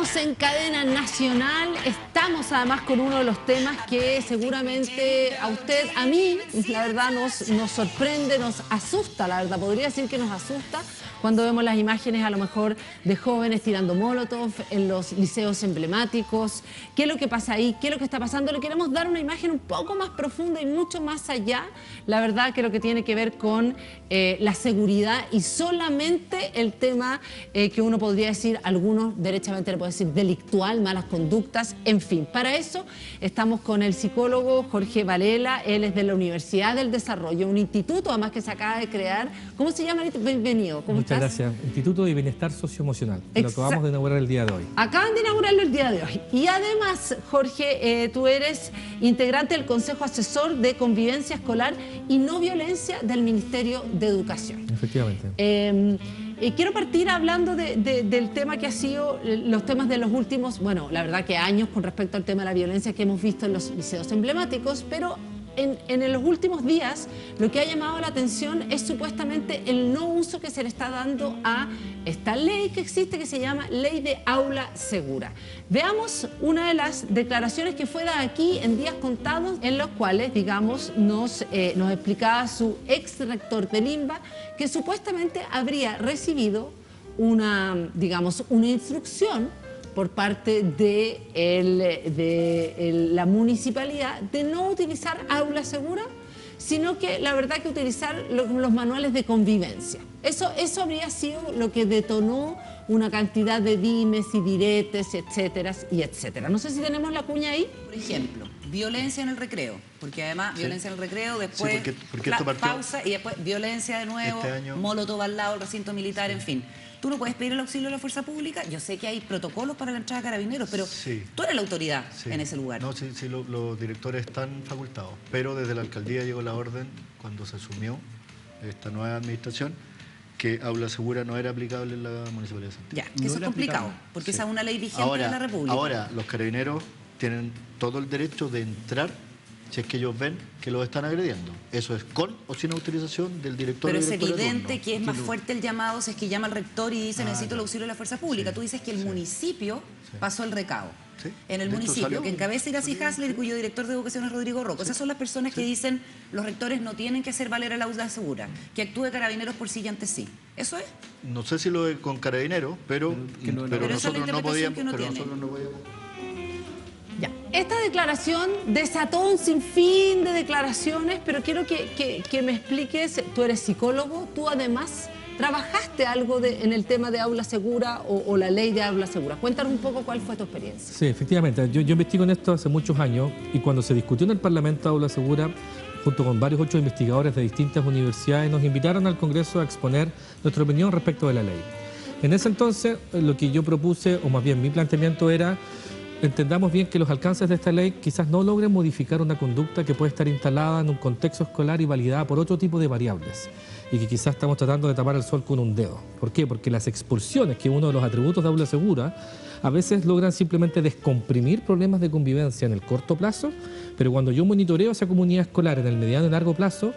Estamos en Cadena Nacional, estamos además con uno de los temas que seguramente a usted, a mí, la verdad nos sorprende, nos asusta, la verdad, podría decir que nos asusta cuando vemos las imágenes a lo mejor de jóvenes tirando molotov en los liceos emblemáticos. ¿Qué es lo que pasa ahí? ¿Qué es lo que está pasando? Le queremos dar una imagen un poco más profunda y mucho más allá, la verdad, que lo que tiene que ver con la seguridad y solamente el tema que uno podría decir, algunos derechamente le puede decir delictual, malas conductas, en fin. Para eso estamos con el psicólogo Jorge Varela, él es de la Universidad del Desarrollo, un instituto además que se acaba de crear. ¿Cómo se llama? Bienvenido. ¿Cómo Muchas gracias. Instituto de Bienestar Socioemocional. Lo acabamos de inaugurar el día de hoy. Acaban de inaugurarlo el día de hoy. Y además, Jorge, tú eres integrante del Consejo Asesor de Convivencia Escolar y No Violencia del Ministerio de Educación. Efectivamente. Quiero partir hablando del tema que ha sido los temas de los últimos, bueno, la verdad que años con respecto al tema de la violencia que hemos visto en los liceos emblemáticos, pero en los últimos días lo que ha llamado la atención es supuestamente el no uso que se le está dando a esta ley que existe, que se llama Ley de Aula Segura. Veamos una de las declaraciones que fue dada aquí en días contados, en los cuales, digamos, nos explicaba su ex rector de Limba que supuestamente habría recibido una instrucción por parte de la municipalidad de no utilizar aula segura, sino que la verdad que utilizar los manuales de convivencia. Eso habría sido lo que detonó una cantidad de dimes y diretes, etcétera y etcétera. No sé si tenemos la cuña ahí. Por ejemplo, violencia en el recreo, porque además violencia en el recreo, después porque esto partió, pausa y después violencia de nuevo, molotov al lado del recinto militar, en fin. Tú no puedes pedir el auxilio de la fuerza pública. Yo sé que hay protocolos para la entrada de carabineros, pero tú eres la autoridad en ese lugar. No, sí, los directores están facultados, pero desde la alcaldía llegó la orden cuando se asumió esta nueva administración que aula segura no era aplicable en la Municipalidad de Santiago. Ya, que eso es complicado, porque esa es una ley vigente de la República. Ahora, los carabineros tienen todo el derecho de entrar si es que ellos ven que los están agrediendo. Eso es con o sin autorización del director. Pero es evidente que es más fuerte el llamado si es que llama al rector y dice necesito el auxilio de la fuerza pública. Tú dices que el municipio pasó el recado. En el municipio, que encabeza Iracy Hasler y cuyo director de educación es Rodrigo Rocco. Esas son las personas que dicen los rectores no tienen que hacer valer el aula segura, que actúe carabineros por sí y ante sí. ¿Eso es? No sé si lo es con carabineros, pero nosotros no podíamos. Ya. Esta declaración desató un sinfín de declaraciones, pero quiero que me expliques, tú eres psicólogo, tú además trabajaste algo en el tema de aula segura o la ley de aula segura. Cuéntanos un poco cuál fue tu experiencia. Sí, efectivamente, yo investigo en esto hace muchos años y cuando se discutió en el Parlamento aula segura, junto con varios otros investigadores de distintas universidades, nos invitaron al Congreso a exponer nuestra opinión respecto de la ley. En ese entonces, lo que yo propuse, o más bien mi planteamiento era: entendamos bien que los alcances de esta ley quizás no logren modificar una conducta que puede estar instalada en un contexto escolar y validada por otro tipo de variables y que quizás estamos tratando de tapar el sol con un dedo. ¿Por qué? Porque las expulsiones, que es uno de los atributos de aula segura, a veces logran simplemente descomprimir problemas de convivencia en el corto plazo, pero cuando yo monitoreo esa comunidad escolar en el mediano y largo plazo,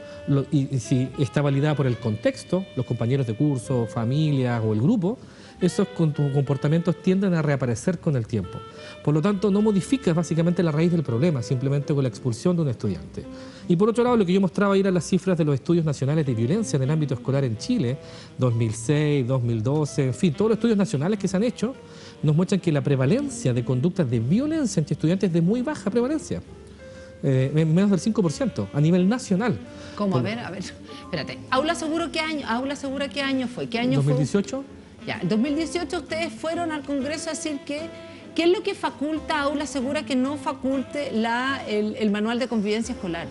y si está validada por el contexto, los compañeros de curso, familias o el grupo, esos comportamientos tienden a reaparecer con el tiempo. Por lo tanto, no modificas básicamente la raíz del problema, simplemente con la expulsión de un estudiante. Y por otro lado, lo que yo mostraba eran las cifras de los estudios nacionales de violencia en el ámbito escolar en Chile, 2006, 2012, en fin, todos los estudios nacionales que se han hecho nos muestran que la prevalencia de conductas de violencia entre estudiantes es de muy baja prevalencia. Menos del 5% a nivel nacional. ¿Cómo? A ver, espérate. ¿Aula Segura qué año fue? ¿Qué año 2018. Fue? Ya, en 2018 ustedes fueron al Congreso a decir que ¿qué es lo que faculta a Aula Segura que no faculte el manual de convivencia escolar?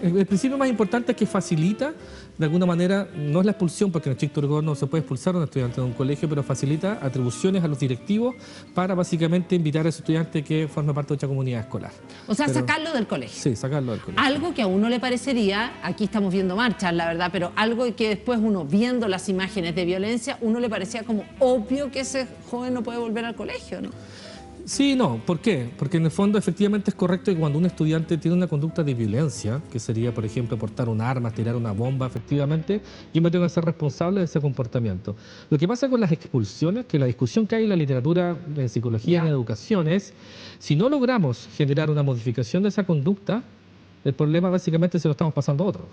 El principio más importante es que facilita, de alguna manera, no es la expulsión, porque en estricto rigor no se puede expulsar a un estudiante de un colegio, pero facilita atribuciones a los directivos para básicamente invitar a ese estudiante que forme parte de otra comunidad escolar. O sea, sacarlo del colegio. Sí, sacarlo del colegio. Algo que a uno le parecería, aquí estamos viendo marchas, la verdad, pero algo que después uno, viendo las imágenes de violencia, uno le parecía como obvio que ese joven no puede volver al colegio, ¿no? Sí, no. ¿Por qué? Porque en el fondo efectivamente es correcto que cuando un estudiante tiene una conducta de violencia, que sería, por ejemplo, portar un arma, tirar una bomba, efectivamente, yo me tengo que ser responsable de ese comportamiento. Lo que pasa con las expulsiones, que la discusión que hay en la literatura en psicología y en educación es, si no logramos generar una modificación de esa conducta, el problema básicamente se lo estamos pasando a otro.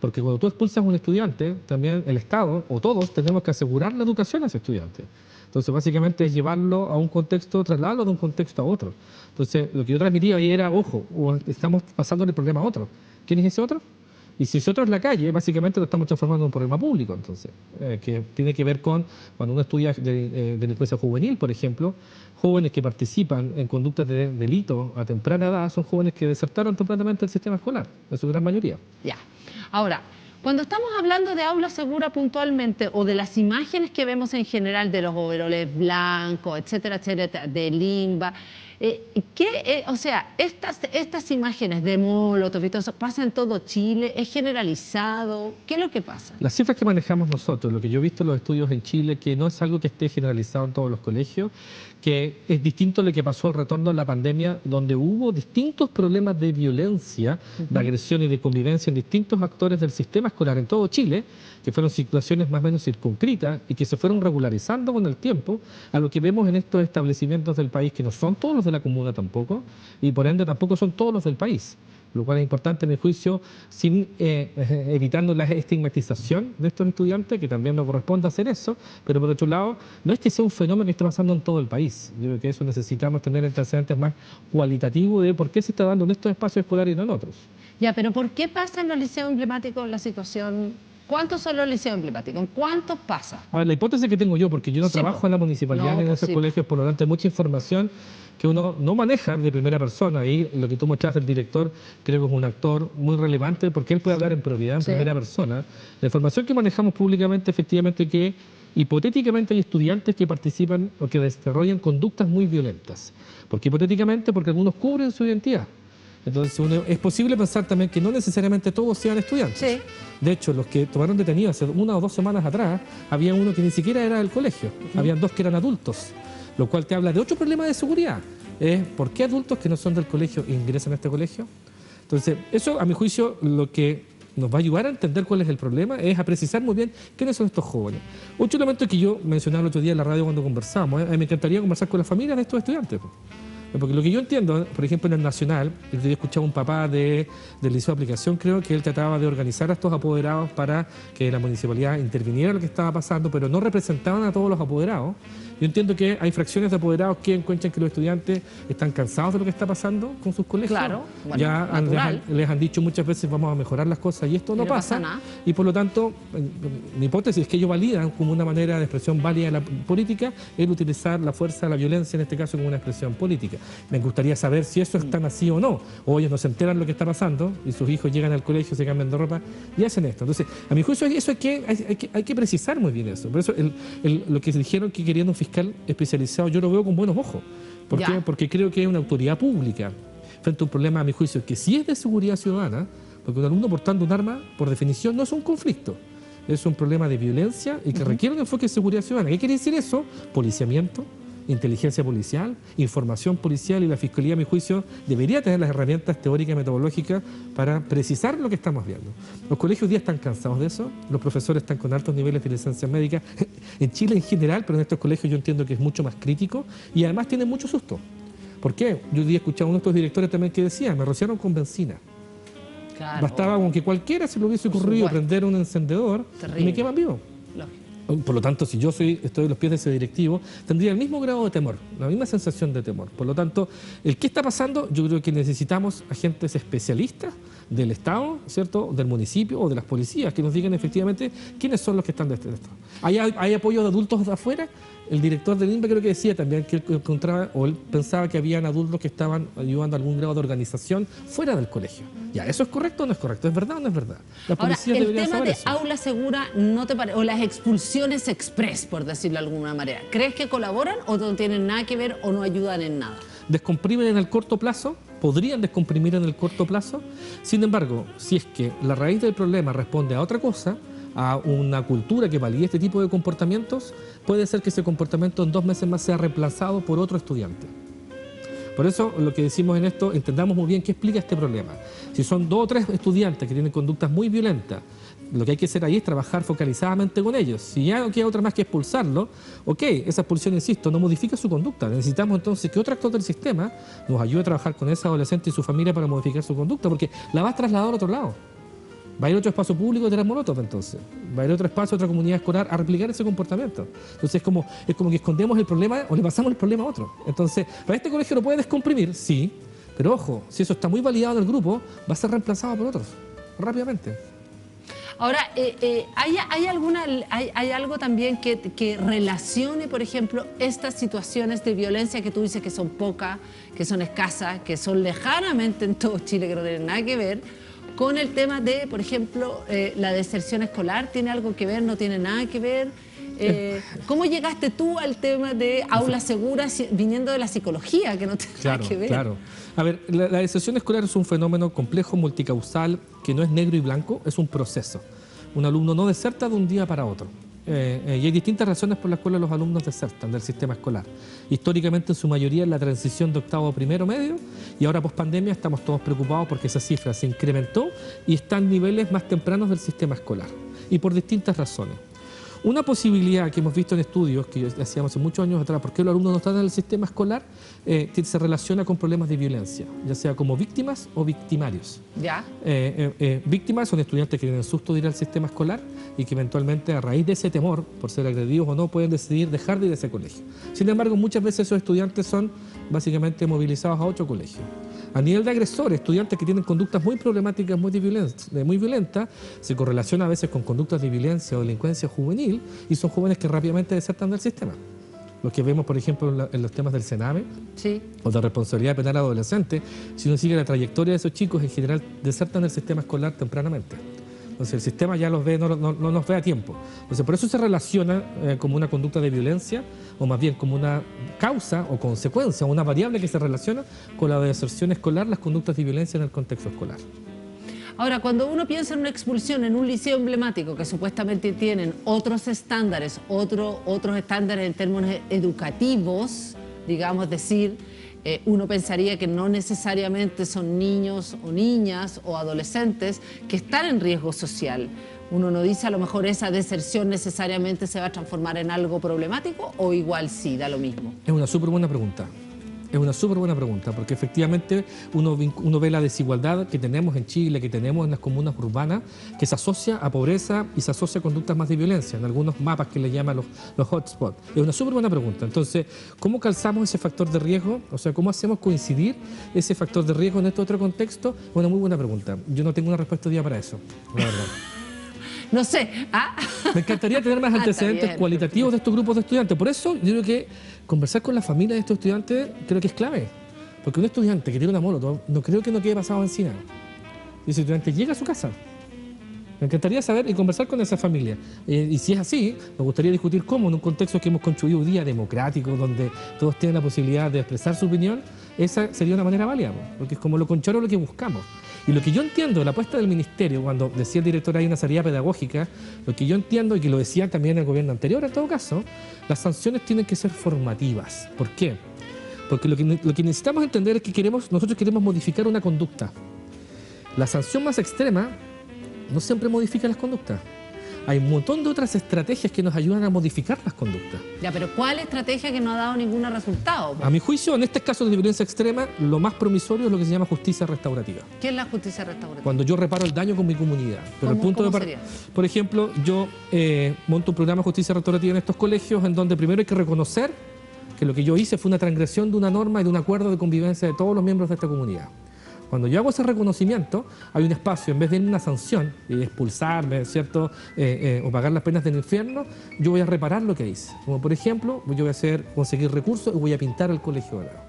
Porque cuando tú expulsas a un estudiante, también el Estado o todos tenemos que asegurar la educación a ese estudiante. Entonces, básicamente es llevarlo a un contexto, trasladarlo de un contexto a otro. Entonces, lo que yo transmitía ahí era, ojo, estamos pasando el problema a otro. ¿Quién es ese otro? Y si ese otro es la calle, básicamente lo estamos transformando en un problema público, entonces, que tiene que ver con cuando uno estudia delincuencia juvenil, por ejemplo, jóvenes que participan en conductas de delito a temprana edad son jóvenes que desertaron tempranamente del sistema escolar, en su gran mayoría. Ya. Ahora, cuando estamos hablando de aula segura puntualmente o de las imágenes que vemos en general de los overoles blancos, etcétera, etcétera, de limba, o sea, estas imágenes de Molotov y todo eso, ¿pasa en todo Chile? ¿Es generalizado? ¿Qué es lo que pasa? Las cifras que manejamos nosotros, lo que yo he visto en los estudios en Chile, que no es algo que esté generalizado en todos los colegios, que es distinto a lo que pasó al retorno de la pandemia, donde hubo distintos problemas de violencia, de agresión y de convivencia en distintos actores del sistema escolar en todo Chile, que fueron situaciones más o menos circunscritas y que se fueron regularizando con el tiempo, a lo que vemos en estos establecimientos del país, que no son todos los de la comuna tampoco, y por ende tampoco son todos los del país. Lo cual es importante en el juicio, sin evitando la estigmatización de estos estudiantes, que también nos corresponde hacer eso, pero por otro lado, no es que sea un fenómeno que esté pasando en todo el país. Yo creo que eso necesitamos tener antecedentes más cualitativos de por qué se está dando en estos espacios escolares y no en otros. Ya, pero ¿por qué pasa en los liceos emblemáticos la situación? ¿Cuántos son los liceos emblemáticos? ¿En cuántos pasa? A ver, la hipótesis que tengo yo, porque yo no trabajo en la municipalidad ni en esos colegios, por lo tanto hay mucha información que uno no maneja de primera persona, y lo que tú mostraste del director creo que es un actor muy relevante porque él puede hablar en propiedad, en primera persona. La información que manejamos públicamente, efectivamente, que hipotéticamente hay estudiantes que participan o que desarrollan conductas muy violentas. ¿Por qué hipotéticamente? Porque algunos cubren su identidad. Entonces es posible pensar también que no necesariamente todos sean estudiantes. Sí. De hecho, los que tomaron detenidos hace 1 o 2 semanas atrás, había uno que ni siquiera era del colegio, habían 2 que eran adultos, lo cual te habla de otro problema de seguridad. ¿Por qué adultos que no son del colegio ingresan a este colegio? Entonces, eso a mi juicio lo que nos va a ayudar a entender cuál es el problema, es a precisar muy bien quiénes son estos jóvenes. Otro elemento que yo mencionaba el otro día en la radio cuando conversamos, me encantaría conversar con las familias de estos estudiantes. Porque lo que yo entiendo, por ejemplo, en el Nacional, yo escuchaba a un papá del liceo de aplicación, creo que él trataba de organizar a estos apoderados para que la municipalidad interviniera en lo que estaba pasando, pero no representaban a todos los apoderados. Yo entiendo que hay fracciones de apoderados que encuentran que los estudiantes están cansados de lo que está pasando con sus colegios. Claro, bueno, ya les han dicho muchas veces vamos a mejorar las cosas y esto no pasa nada. Y por lo tanto, mi hipótesis es que ellos validan como una manera de expresión válida de la política el utilizar la fuerza, la violencia en este caso como una expresión política. Me gustaría saber si eso es tan así o no, o ellos no se enteran lo que está pasando y sus hijos llegan al colegio, se cambian de ropa y hacen esto. Entonces, a mi juicio eso hay que precisar muy bien eso. Por eso lo que dijeron que querían un fiscal especializado, yo lo veo con buenos ojos. ¿Por qué? Porque creo que es una autoridad pública frente a un problema, a mi juicio, que sí es de seguridad ciudadana, porque un alumno portando un arma, por definición, no es un conflicto. Es un problema de violencia y que requiere un enfoque de seguridad ciudadana. ¿Qué quiere decir eso? Policiamiento, inteligencia policial, información policial, y la Fiscalía, a mi juicio, debería tener las herramientas teóricas y metodológicas para precisar lo que estamos viendo. Los colegios hoy día están cansados de eso, los profesores están con altos niveles de licencia médica, en Chile en general, pero en estos colegios yo entiendo que es mucho más crítico y además tienen mucho susto. ¿Por qué? Yo hoy día escuchaba a uno de estos directores también que decía, me rociaron con benzina. Claro. Bastaba con que cualquiera se le hubiese ocurrido prender un encendedor y me queman vivo. Lógico. Por lo tanto, si yo estoy a los pies de ese directivo, tendría el mismo grado de temor, la misma sensación de temor. Por lo tanto, el qué está pasando, yo creo que necesitamos agentes especialistas del Estado, ¿cierto?, del municipio o de las policías, que nos digan efectivamente quiénes son los que están de esto. ¿Hay apoyo de adultos de afuera? El director del INPE creo que decía también que él encontraba, o él pensaba que habían adultos que estaban ayudando a algún grado de organización fuera del colegio. ¿Ya eso es correcto o no es correcto? ¿Es verdad o no es verdad? Las policías deberían saber eso. El tema de aula segura, ¿no te parece? O las expulsiones express, por decirlo de alguna manera. ¿Crees que colaboran o no tienen nada que ver o no ayudan en nada? ¿Descomprimen en el corto plazo? Podrían descomprimir en el corto plazo. Sin embargo, si es que la raíz del problema responde a otra cosa, a una cultura que valide este tipo de comportamientos, puede ser que ese comportamiento en 2 meses más sea reemplazado por otro estudiante. Por eso lo que decimos en esto, entendamos muy bien qué explica este problema. Si son 2 o 3 estudiantes que tienen conductas muy violentas, lo que hay que hacer ahí es trabajar focalizadamente con ellos. Si ya no queda otra más que expulsarlo, ok, esa expulsión, insisto, no modifica su conducta. Necesitamos entonces que otro actor del sistema nos ayude a trabajar con ese adolescente y su familia para modificar su conducta, porque la vas a trasladar a otro lado. Va a ir a otro espacio público de Andrea Moletto, entonces. Va a ir a otro espacio, a otra comunidad escolar a replicar ese comportamiento. Entonces es como que escondemos el problema o le pasamos el problema a otro. Entonces, para este colegio lo puede descomprimir, sí, pero ojo, si eso está muy validado en el grupo, va a ser reemplazado por otros, rápidamente. Ahora, ¿hay algo también que relacione, por ejemplo, estas situaciones de violencia que tú dices que son pocas, que son escasas, que son lejanamente en todo Chile, que no tienen nada que ver, con el tema de, por ejemplo, la deserción escolar? ¿Tiene algo que ver? ¿No tiene nada que ver? ¿Cómo llegaste tú al tema de Aula Segura viniendo de la psicología, que no tiene nada que ver? Claro. A ver, la deserción escolar es un fenómeno complejo, multicausal, que no es negro y blanco, es un proceso. Un alumno no deserta de un día para otro. Y hay distintas razones por las cuales los alumnos desertan del sistema escolar. Históricamente, en su mayoría, en la transición de octavo a primero medio, y ahora, post pandemia, estamos todos preocupados porque esa cifra se incrementó y está en niveles más tempranos del sistema escolar. Y por distintas razones. Una posibilidad que hemos visto en estudios que hacíamos hace muchos años atrás, por qué los alumnos no están en el sistema escolar, se relaciona con problemas de violencia, ya sea como víctimas o victimarios. ¿Ya? Víctimas son estudiantes que tienen susto de ir al sistema escolar y que eventualmente, a raíz de ese temor, por ser agredidos o no, pueden decidir dejar de ir a ese colegio. Sin embargo, muchas veces esos estudiantes son básicamente movilizados a otro colegio. A nivel de agresores, estudiantes que tienen conductas muy problemáticas, muy violentas, se correlaciona a veces con conductas de violencia o delincuencia juvenil y son jóvenes que rápidamente desertan del sistema. Los que vemos, por ejemplo, en los temas del Sename, sí, o de responsabilidad penal adolescente, si uno sigue la trayectoria de esos chicos, en general desertan del sistema escolar tempranamente. Entonces el sistema ya los ve, no nos ve a tiempo. Entonces por eso se relaciona como una conducta de violencia, o más bien como una causa o consecuencia, una variable que se relaciona con la deserción escolar, las conductas de violencia en el contexto escolar. Ahora, cuando uno piensa en una expulsión en un liceo emblemático que supuestamente tienen otros estándares, otros estándares en términos educativos, digamos, decir, uno pensaría que no necesariamente son niños o niñas o adolescentes que están en riesgo social. Uno no dice a lo mejor esa deserción necesariamente se va a transformar en algo problemático, o igual sí, da lo mismo. Es una súper buena pregunta. Es una súper buena pregunta, porque efectivamente uno ve la desigualdad que tenemos en Chile, que tenemos en las comunas urbanas, que se asocia a pobreza y se asocia a conductas más de violencia, en algunos mapas que le llaman los hotspots. Es una súper buena pregunta. Entonces, ¿cómo calzamos ese factor de riesgo? O sea, ¿cómo hacemos coincidir ese factor de riesgo en este otro contexto? Es una muy buena pregunta. Yo no tengo una respuesta hoy día para eso, la verdad. No sé. Me encantaría tener más antecedentes cualitativos de estos grupos de estudiantes. Por eso yo creo que conversar con la familia de estos estudiantes creo que es clave. Porque un estudiante que tiene una molotov no creo que no quede pasado encima. Y ese estudiante llega a su casa. Me encantaría saber y conversar con esa familia. Y si es así, me gustaría discutir cómo, en un contexto que hemos construido hoy día democrático, donde todos tienen la posibilidad de expresar su opinión, esa sería una manera válida, porque es como lo contrario a lo que buscamos. Y lo que yo entiendo de la apuesta del ministerio, cuando decía el director hay una salida pedagógica, lo que yo entiendo, y que lo decía también el gobierno anterior en todo caso, las sanciones tienen que ser formativas. ¿Por qué? Porque lo que necesitamos entender es que nosotros queremos modificar una conducta. La sanción más extrema no siempre modifica las conductas. Hay un montón de otras estrategias que nos ayudan a modificar las conductas. Ya, pero ¿cuál estrategia que no ha dado ningún resultado? A mi juicio, en este caso de violencia extrema, lo más promisorio es lo que se llama justicia restaurativa. ¿Qué es la justicia restaurativa? Cuando yo reparo el daño con mi comunidad. Pero ¿Cómo sería? Por ejemplo, yo monto un programa de justicia restaurativa en estos colegios en donde primero hay que reconocer que lo que yo hice fue una transgresión de una norma y de un acuerdo de convivencia de todos los miembros de esta comunidad. Cuando yo hago ese reconocimiento, hay un espacio, en vez de una sanción, expulsarme, ¿cierto? O pagar las penas del infierno, yo voy a reparar lo que hice. Como por ejemplo, yo voy a conseguir recursos y voy a pintar el colegio de nuevo.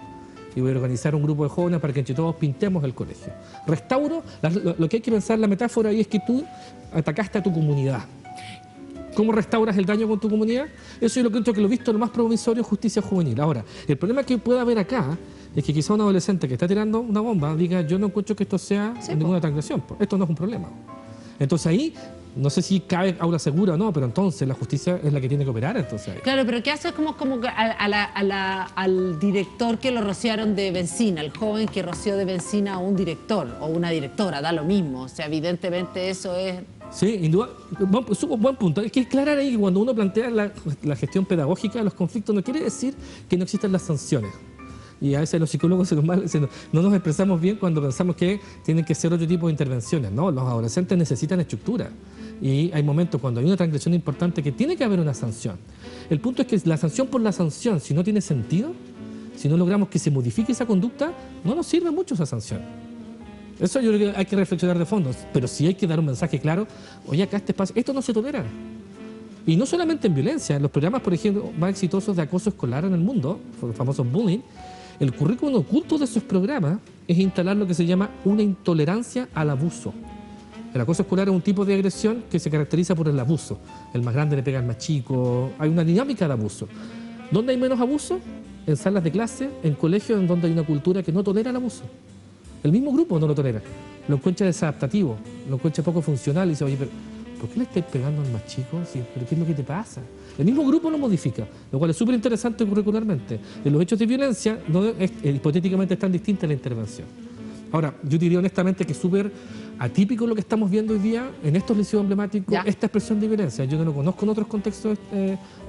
Y voy a organizar un grupo de jóvenes para que entre todos pintemos el colegio. Restauro, lo que hay que pensar, la metáfora ahí es que tú atacaste a tu comunidad. ¿Cómo restauras el daño con tu comunidad? Eso yo creo que lo he visto lo más promisorio es justicia juvenil. Ahora, el problema que puede haber acá es que quizá un adolescente que está tirando una bomba diga, yo no encuentro que esto sea ninguna transgresión. Esto no es un problema. Entonces ahí No sé si cabe Aula Segura o no, pero entonces la justicia es la que tiene que operar. Entonces. Claro, pero ¿qué hace como que al director que lo rociaron de benzina, el joven que roció de benzina a un director o una directora? Da lo mismo. O sea, evidentemente eso es... Sí, indudable. Buen punto. Hay que aclarar ahí que cuando uno plantea la gestión pedagógica de los conflictos no quiere decir que no existan las sanciones. Y a veces los psicólogos no nos expresamos bien cuando pensamos que tienen que ser otro tipo de intervenciones. No, los adolescentes necesitan estructura. Y hay momentos cuando hay una transgresión importante que tiene que haber una sanción. El punto es que la sanción por la sanción, si no tiene sentido, si no logramos que se modifique esa conducta, no nos sirve mucho esa sanción. Eso yo creo que hay que reflexionar de fondo, pero sí hay que dar un mensaje claro. Oye, acá este espacio, esto no se tolera. Y no solamente en violencia, en los programas, por ejemplo, más exitosos de acoso escolar en el mundo, los famosos bullying, el currículum oculto de esos programas es instalar lo que se llama una intolerancia al abuso. El acoso escolar es un tipo de agresión que se caracteriza por el abuso. El más grande le pega al más chico, hay una dinámica de abuso. ¿Dónde hay menos abuso? En salas de clase, en colegios en donde hay una cultura que no tolera el abuso. El mismo grupo no lo tolera, lo encuentra desadaptativo, lo encuentra poco funcional y dice, oye, pero ¿por qué le estáis pegando al más chico? Sí, ¿pero qué es lo que te pasa? El mismo grupo lo modifica, lo cual es súper interesante curricularmente. En los hechos de violencia, hipotéticamente es tan distinta la intervención. Ahora, yo diría honestamente que es súper atípico lo que estamos viendo hoy día en estos liceos emblemáticos, esta expresión de violencia. Yo no lo conozco en otros contextos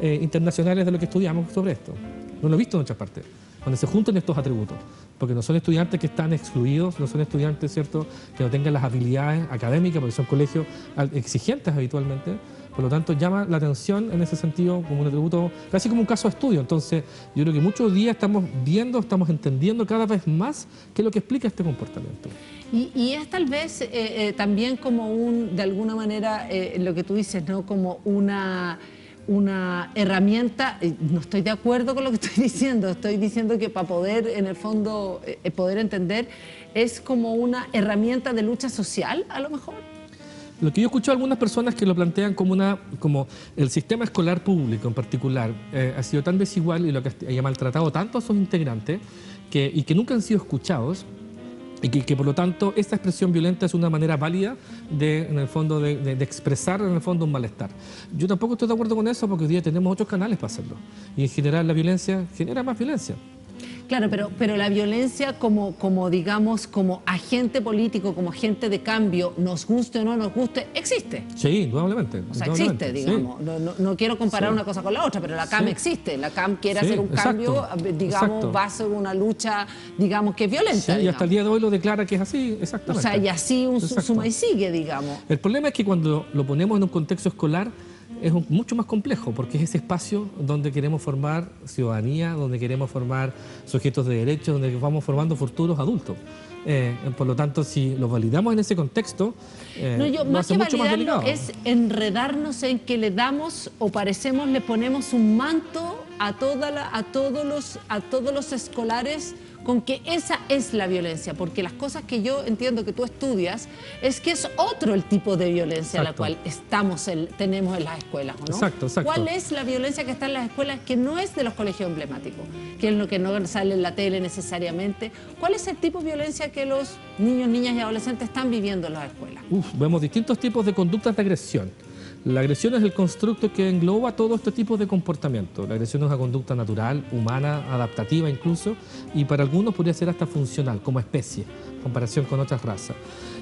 internacionales de lo que estudiamos sobre esto. No lo he visto en otras partes, donde se juntan estos atributos. Porque no son estudiantes que están excluidos, no son estudiantes, ¿cierto?, que no tengan las habilidades académicas, porque son colegios exigentes habitualmente. Por lo tanto, llama la atención en ese sentido como un atributo, casi como un caso de estudio. Entonces, yo creo que muchos días estamos viendo, estamos entendiendo cada vez más qué es lo que explica este comportamiento. Y es tal vez también como de alguna manera, lo que tú dices, ¿no?, como una herramienta. No estoy de acuerdo con lo que estoy diciendo que para poder, en el fondo, poder entender, es como una herramienta de lucha social, a lo mejor. Lo que yo escucho a algunas personas que lo plantean como el sistema escolar público en particular ha sido tan desigual y lo que haya maltratado tanto a sus integrantes y que nunca han sido escuchados, y que por lo tanto esta expresión violenta es una manera válida en el fondo de expresar en el fondo un malestar. Yo tampoco estoy de acuerdo con eso porque hoy día tenemos otros canales para hacerlo y en general la violencia genera más violencia. Claro, pero la violencia como digamos, como agente político, como agente de cambio, nos guste o no nos guste, existe. Sí, indudablemente. O sea, existe, digamos. Sí. No quiero comparar una cosa con la otra, pero la CAM existe. La CAM quiere hacer un cambio, digamos, va a ser una lucha, digamos, que es violenta. Y hasta el día de hoy lo declara que es así, exactamente. O sea, y así un suma y sigue, digamos. El problema es que cuando lo ponemos en un contexto escolar, es mucho más complejo, porque es ese espacio donde queremos formar ciudadanía, donde queremos formar sujetos de derechos, donde vamos formando futuros adultos. Por lo tanto, si los validamos en ese contexto, más que validarlo es enredarnos en que le damos o le ponemos un manto a todos los escolares con que esa es la violencia, porque las cosas que yo entiendo que tú estudias es que es otro el tipo de violencia a la cual tenemos en las escuelas, ¿o no? Exacto. ¿Cuál es la violencia que está en las escuelas que no es de los colegios emblemáticos, que es lo que no sale en la tele necesariamente? ¿Cuál es el tipo de violencia que los niños, niñas y adolescentes están viviendo en las escuelas? Vemos distintos tipos de conductas de agresión. La agresión es el constructo que engloba todo este tipo de comportamiento. La agresión es una conducta natural, humana, adaptativa incluso, y para algunos podría ser hasta funcional, como especie, en comparación con otras razas.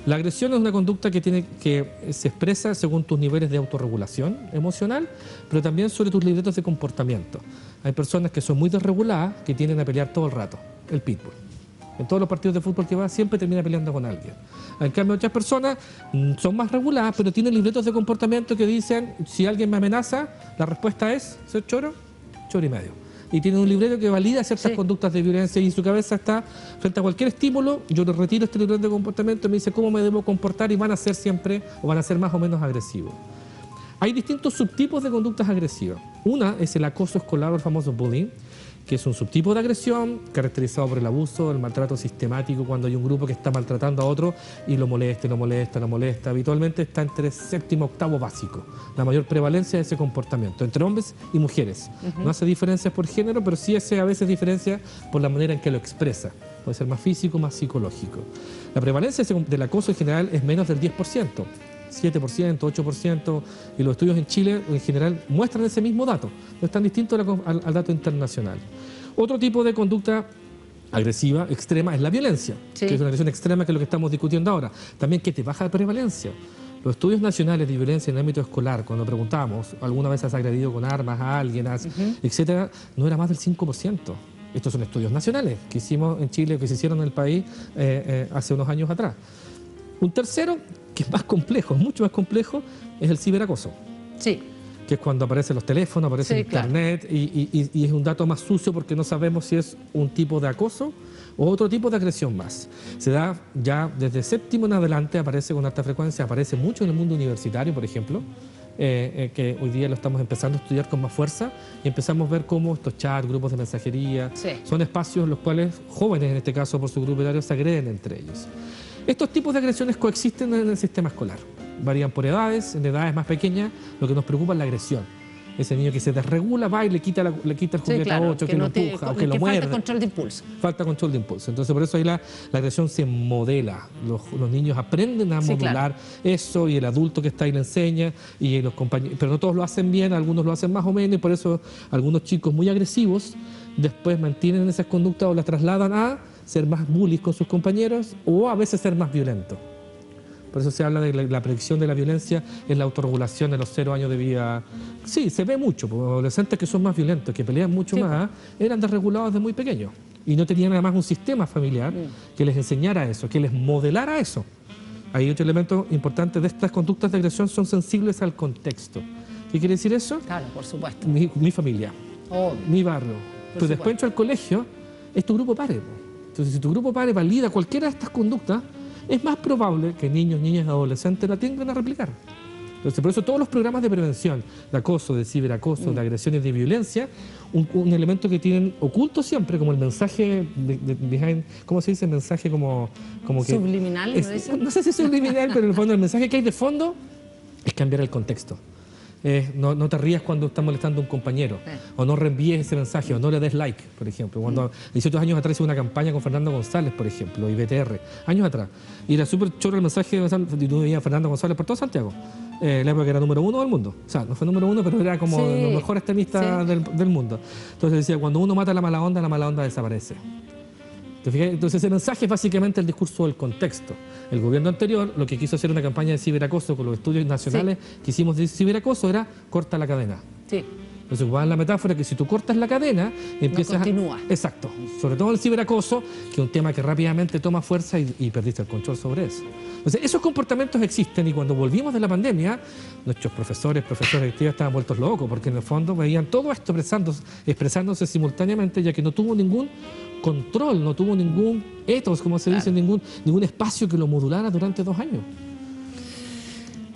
La agresión es una conducta que se expresa según tus niveles de autorregulación emocional, pero también sobre tus libretos de comportamiento. Hay personas que son muy desreguladas, que tienden a pelear todo el rato, el pitbull. En todos los partidos de fútbol que va siempre termina peleando con alguien. En cambio, otras personas son más reguladas, pero tienen libretos de comportamiento que dicen, si alguien me amenaza, la respuesta es ser choro, choro y medio. Y tienen un libreto que valida ciertas conductas de violencia y en su cabeza está, frente a cualquier estímulo, yo le retiro este libreto de comportamiento y me dice cómo me debo comportar y van a ser siempre, o van a ser más o menos agresivos. Hay distintos subtipos de conductas agresivas. Una es el acoso escolar o el famoso bullying, que es un subtipo de agresión caracterizado por el abuso, el maltrato sistemático, cuando hay un grupo que está maltratando a otro y lo molesta. Habitualmente está entre séptimo y octavo básico, la mayor prevalencia de ese comportamiento, entre hombres y mujeres. No hace diferencias por género, pero sí hace a veces diferencia por la manera en que lo expresa. Puede ser más físico, más psicológico. La prevalencia del acoso en general es menos del 10%. 7%, 8%, y los estudios en Chile en general muestran ese mismo dato, no es tan distinto al dato internacional. Otro tipo de conducta agresiva, extrema, es la violencia, que es una agresión extrema, que es lo que estamos discutiendo ahora. También que te baja de prevalencia. Los estudios nacionales de violencia en el ámbito escolar, cuando preguntamos, ¿alguna vez has agredido con armas a alguien, etcétera?, no era más del 5%. Estos son estudios nacionales que hicimos en Chile, que se hicieron en el país hace unos años atrás. Un tercero, que es más complejo, mucho más complejo, es el ciberacoso. Sí. Que es cuando aparecen los teléfonos, aparece internet, claro. y es un dato más sucio porque no sabemos si es un tipo de acoso o otro tipo de agresión más. Se da ya desde séptimo en adelante, aparece con alta frecuencia, aparece mucho en el mundo universitario, por ejemplo, que hoy día lo estamos empezando a estudiar con más fuerza y empezamos a ver cómo estos chats, grupos de mensajería, son espacios en los cuales jóvenes, en este caso por su grupo etario, se agreden entre ellos. Estos tipos de agresiones coexisten en el sistema escolar. Varían por edades, en edades más pequeñas, lo que nos preocupa es la agresión. Ese niño que se desregula, va y le quita el juguete a otro, que lo empuja o que lo muerde. Falta control de impulso. Falta control de impulso. Entonces, por eso ahí la agresión se modela. Los niños aprenden a modular eso, y el adulto que está ahí le enseña, y los compañeros, pero no todos lo hacen bien, algunos lo hacen más o menos, y por eso algunos chicos muy agresivos después mantienen esas conductas o las trasladan a ser más bullies con sus compañeros o a veces ser más violentos. Por eso se habla de la predicción de la violencia en la autorregulación de los 0 años de vida. Sí, se ve mucho, porque adolescentes que son más violentos, que pelean mucho más, eran desregulados desde muy pequeños y no tenían además un sistema familiar que les enseñara eso, que les modelara eso. Hay otro elemento importante de estas conductas de agresión: son sensibles al contexto. ¿Qué quiere decir eso? Claro, por supuesto. Mi familia, mi barrio. Pues después entro al colegio, es tu grupo padre. Entonces, si tu grupo padre valida cualquiera de estas conductas, es más probable que niños, niñas y adolescentes la tengan a replicar. Entonces, por eso todos los programas de prevención de acoso, de ciberacoso, de agresiones, de violencia, un elemento que tienen oculto siempre, como el mensaje behind, ¿cómo se dice? Mensaje como que... ¿Subliminal? No sé si es subliminal, pero en el fondo el mensaje que hay de fondo es cambiar el contexto. No te rías cuando estás molestando a un compañero, o no reenvíes ese mensaje, o no le des like, por ejemplo. Cuando 18 años atrás hice una campaña con Fernando González, por ejemplo, y BTR, años atrás, y era súper chorro el mensaje, y tú veías a Fernando González por todo Santiago, la época que era número 1 del mundo. O sea, no fue número 1, pero era como los mejores tenistas del mundo. Entonces decía, cuando uno mata la mala onda desaparece. Entonces ese mensaje es básicamente el discurso del contexto. El gobierno anterior lo que quiso hacer una campaña de ciberacoso con los estudios nacionales que hicimos de ciberacoso era corta la cadena. Entonces ocupaban la metáfora que si tú cortas la cadena, empiezas continúa. Exacto. Sobre todo el ciberacoso, que es un tema que rápidamente toma fuerza y perdiste el control sobre eso. Entonces esos comportamientos existen, y cuando volvimos de la pandemia, nuestros profesores directivos estaban vueltos locos, porque en el fondo veían todo esto expresándose simultáneamente, ya que no tuvo ningún control, no tuvo ningún ethos, como se dice, ningún espacio que lo modulara durante 2 años.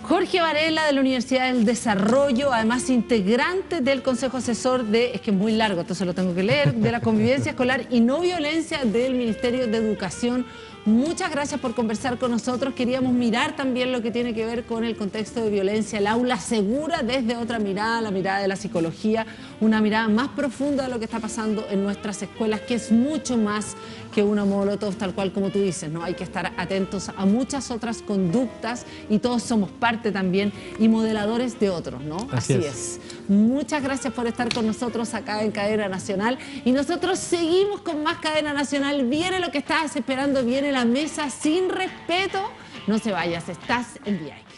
Jorge Varela, de la Universidad del Desarrollo, además integrante del Consejo Asesor es que es muy largo, entonces lo tengo que leer, de la convivencia escolar y no violencia del Ministerio de Educación. Muchas gracias por conversar con nosotros. Queríamos mirar también lo que tiene que ver con el contexto de violencia, el aula segura, desde otra mirada, la mirada de la psicología, una mirada más profunda de lo que está pasando en nuestras escuelas, que es mucho más que una molotov, tal cual como tú dices, ¿no? Hay que estar atentos a muchas otras conductas, y todos somos parte también y modeladores de otros, ¿no? Así es. Muchas gracias por estar con nosotros acá en Cadena Nacional, y nosotros seguimos con más Cadena Nacional. Viene lo que estabas esperando, viene la mesa sin respeto. No se vayas, estás en VIP.